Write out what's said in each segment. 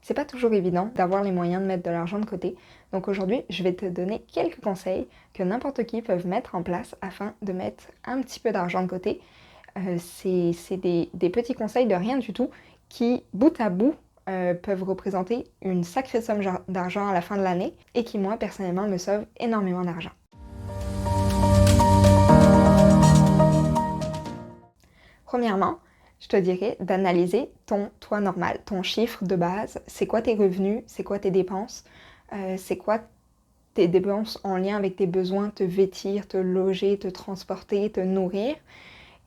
C'est pas toujours évident d'avoir les moyens de mettre de l'argent de côté. Donc aujourd'hui, je vais te donner quelques conseils que n'importe qui peut mettre en place afin de mettre un petit peu d'argent de côté. C'est des petits conseils de rien du tout qui, bout à bout, peuvent représenter une sacrée somme d'argent à la fin de l'année et qui, moi, personnellement, me sauvent énormément d'argent. Premièrement, je te dirais d'analyser ton toi normal, ton chiffre de base. C'est quoi tes revenus? C'est quoi tes dépenses? C'est quoi tes dépenses en lien avec tes besoins, te vêtir, te loger, te transporter, te nourrir?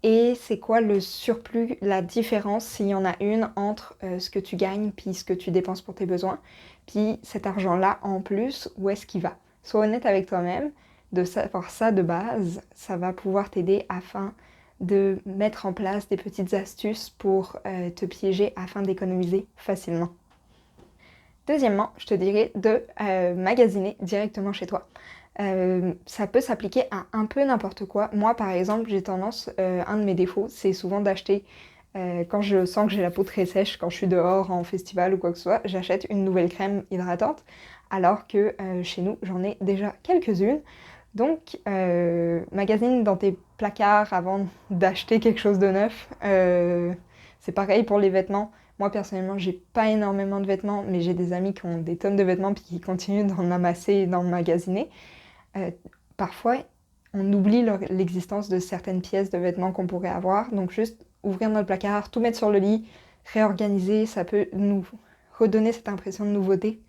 Et c'est quoi le surplus, la différence, s'il y en a une, entre ce que tu gagnes puis ce que tu dépenses pour tes besoins? Puis cet argent-là, en plus, où est-ce qu'il va? Sois honnête avec toi-même, de savoir ça de base, ça va pouvoir t'aider afin de mettre en place des petites astuces pour te piéger afin d'économiser facilement. Deuxièmement, je te dirais de magasiner directement chez toi. Ça peut s'appliquer à un peu n'importe quoi. Moi, par exemple, j'ai tendance, un de mes défauts, c'est souvent d'acheter, quand je sens que j'ai la peau très sèche, quand je suis dehors en festival ou quoi que ce soit, j'achète une nouvelle crème hydratante, alors que chez nous, j'en ai déjà quelques-unes. Donc, magasine dans tes placards avant d'acheter quelque chose de neuf. C'est pareil pour les vêtements. Moi, personnellement, j'ai pas énormément de vêtements, mais j'ai des amis qui ont des tonnes de vêtements puis qui continuent d'en amasser et d'en magasiner. Parfois, on oublie l'existence de certaines pièces de vêtements qu'on pourrait avoir. Donc, juste ouvrir notre placard, tout mettre sur le lit, réorganiser, ça peut nous redonner cette impression de nouveauté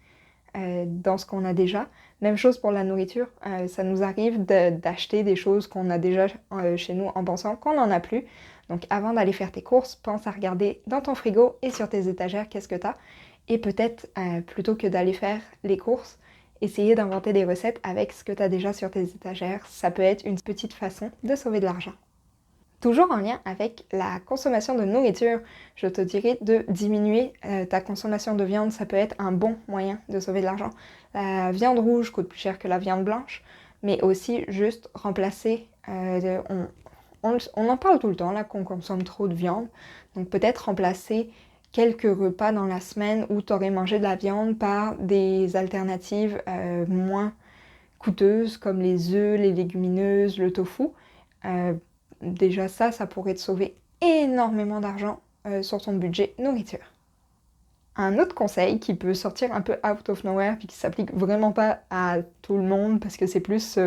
dans ce qu'on a déjà. Même chose pour la nourriture, ça nous arrive d'acheter des choses qu'on a déjà chez nous en pensant qu'on n'en a plus. Donc avant d'aller faire tes courses, pense à regarder dans ton frigo et sur tes étagères qu'est-ce que tu as. Et peut-être, plutôt que d'aller faire les courses, essayer d'inventer des recettes avec ce que tu as déjà sur tes étagères. Ça peut être une petite façon de sauver de l'argent. Toujours en lien avec la consommation de nourriture, je te dirais de diminuer ta consommation de viande. Ça peut être un bon moyen de sauver de l'argent. La viande rouge coûte plus cher que la viande blanche, mais aussi juste remplacer... on en parle tout le temps, là, qu'on consomme trop de viande. Donc peut-être remplacer quelques repas dans la semaine où tu aurais mangé de la viande par des alternatives moins coûteuses, comme les œufs, les légumineuses, le tofu. Déjà ça pourrait te sauver énormément d'argent sur ton budget nourriture. Un autre conseil qui peut sortir un peu out of nowhere puis qui s'applique vraiment pas à tout le monde parce que c'est plus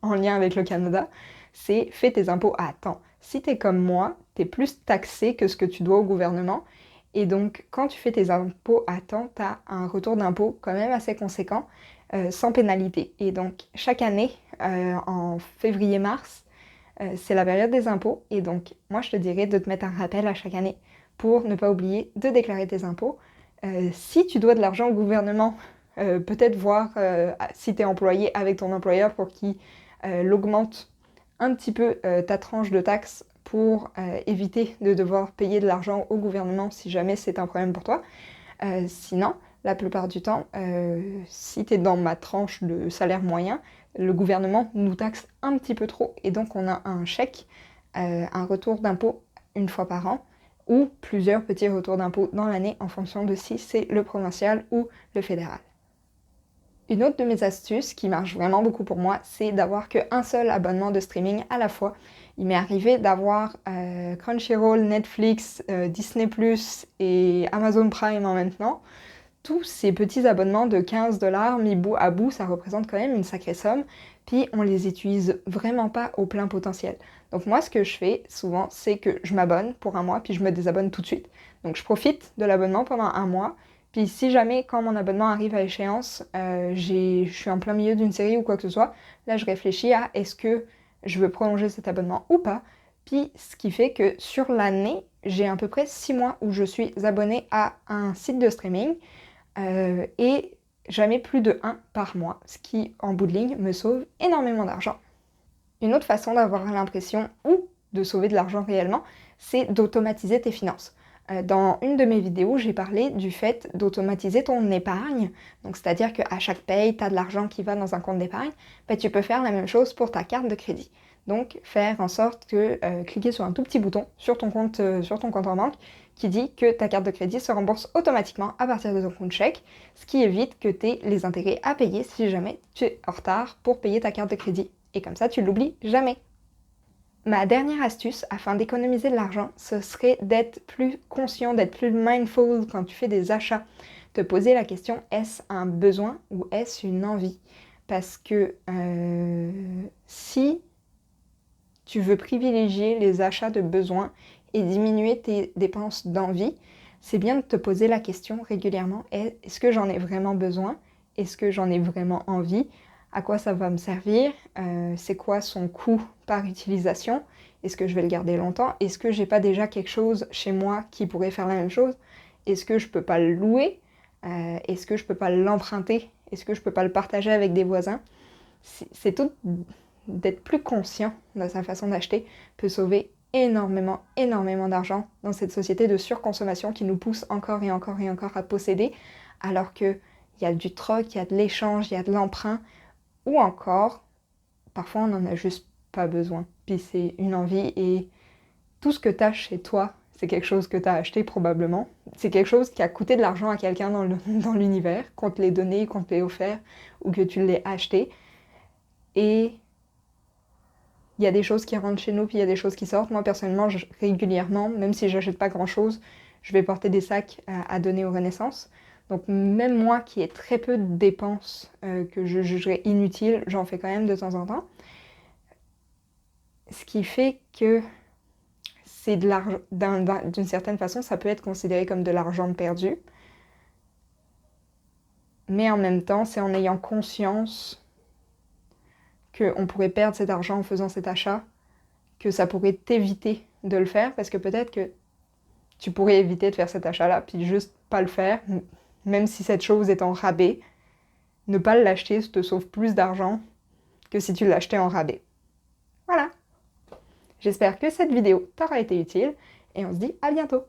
en lien avec le Canada, c'est fais tes impôts à temps. Si t'es comme moi, t'es plus taxé que ce que tu dois au gouvernement et donc quand tu fais tes impôts à temps, t'as un retour d'impôt quand même assez conséquent sans pénalité. Et donc chaque année, en février-mars, c'est la période des impôts et donc moi je te dirais de te mettre un rappel à chaque année pour ne pas oublier de déclarer tes impôts. Si tu dois de l'argent au gouvernement, peut-être voir si tu es employé avec ton employeur pour qu'il augmente un petit peu ta tranche de taxes pour éviter de devoir payer de l'argent au gouvernement si jamais c'est un problème pour toi. Sinon, la plupart du temps, si tu es dans ma tranche de salaire moyen, le gouvernement nous taxe un petit peu trop et donc on a un chèque, un retour d'impôt une fois par an ou plusieurs petits retours d'impôt dans l'année en fonction de si c'est le provincial ou le fédéral. Une autre de mes astuces qui marche vraiment beaucoup pour moi, c'est d'avoir qu'un seul abonnement de streaming à la fois. Il m'est arrivé d'avoir Crunchyroll, Netflix, Disney+, et Amazon Prime en même temps. Tous ces petits abonnements de 15$ mis bout à bout, ça représente quand même une sacrée somme, puis on les utilise vraiment pas au plein potentiel. Donc moi, ce que je fais souvent, c'est que je m'abonne pour un mois, puis je me désabonne tout de suite. Donc je profite de l'abonnement pendant un mois, puis si jamais, quand mon abonnement arrive à échéance, je suis en plein milieu d'une série ou quoi que ce soit, là je réfléchis à est-ce que je veux prolonger cet abonnement ou pas. Puis ce qui fait que sur l'année, j'ai à peu près 6 mois où je suis abonnée à un site de streaming et jamais plus de 1 par mois, ce qui, en bout de ligne, me sauve énormément d'argent. Une autre façon d'avoir l'impression ou de sauver de l'argent réellement, c'est d'automatiser tes finances. Dans une de mes vidéos, j'ai parlé du fait d'automatiser ton épargne. Donc, c'est-à-dire qu'à chaque paye, tu as de l'argent qui va dans un compte d'épargne. Ben, tu peux faire la même chose pour ta carte de crédit. Donc, faire en sorte que cliquer sur un tout petit bouton sur ton compte en banque, qui dit que ta carte de crédit se rembourse automatiquement à partir de ton compte chèque, ce qui évite que tu aies les intérêts à payer si jamais tu es en retard pour payer ta carte de crédit. Et comme ça, tu l'oublies jamais. Ma dernière astuce afin d'économiser de l'argent, ce serait d'être plus conscient, d'être plus mindful quand tu fais des achats. Te poser la question, est-ce un besoin ou est-ce une envie? Parce que si tu veux privilégier les achats de besoin et diminuer tes dépenses d'envie, c'est bien de te poser la question régulièrement, est-ce que j'en ai vraiment besoin? Est-ce que j'en ai vraiment envie? À quoi ça va me servir? C'est quoi son coût par utilisation? Est-ce que je vais le garder longtemps? Est-ce que j'ai pas déjà quelque chose chez moi qui pourrait faire la même chose? Est-ce que je peux pas le louer? Est-ce que je peux pas l'emprunter? Est-ce que je peux pas le partager avec des voisins? C'est tout, d'être plus conscient de sa façon d'acheter peut sauver énormément d'argent dans cette société de surconsommation qui nous pousse encore et encore et encore à posséder, alors qu'il y a du troc, il y a de l'échange, il y a de l'emprunt, ou encore, parfois on n'en a juste pas besoin. Puis c'est une envie et tout ce que tu as chez toi, c'est quelque chose que tu as acheté probablement. C'est quelque chose qui a coûté de l'argent à quelqu'un dans l'univers, qu'on te l'ait donné, qu'on te l'ait offert, ou que tu l'aies acheté. Et il y a des choses qui rentrent chez nous, puis il y a des choses qui sortent. Moi, personnellement, régulièrement, même si j'achète pas grand-chose, je vais porter des sacs à donner aux Renaissances. Donc même moi qui ai très peu de dépenses que je jugerais inutiles, j'en fais quand même de temps en temps. Ce qui fait que c'est de l'argent, d'une certaine façon, ça peut être considéré comme de l'argent perdu. Mais en même temps, c'est en ayant conscience qu'on pourrait perdre cet argent en faisant cet achat, que ça pourrait t'éviter de le faire, parce que peut-être que tu pourrais éviter de faire cet achat-là, puis juste pas le faire, même si cette chose est en rabais. Ne pas l'acheter te sauve plus d'argent que si tu l'achetais en rabais. Voilà. J'espère que cette vidéo t'aura été utile, et on se dit à bientôt.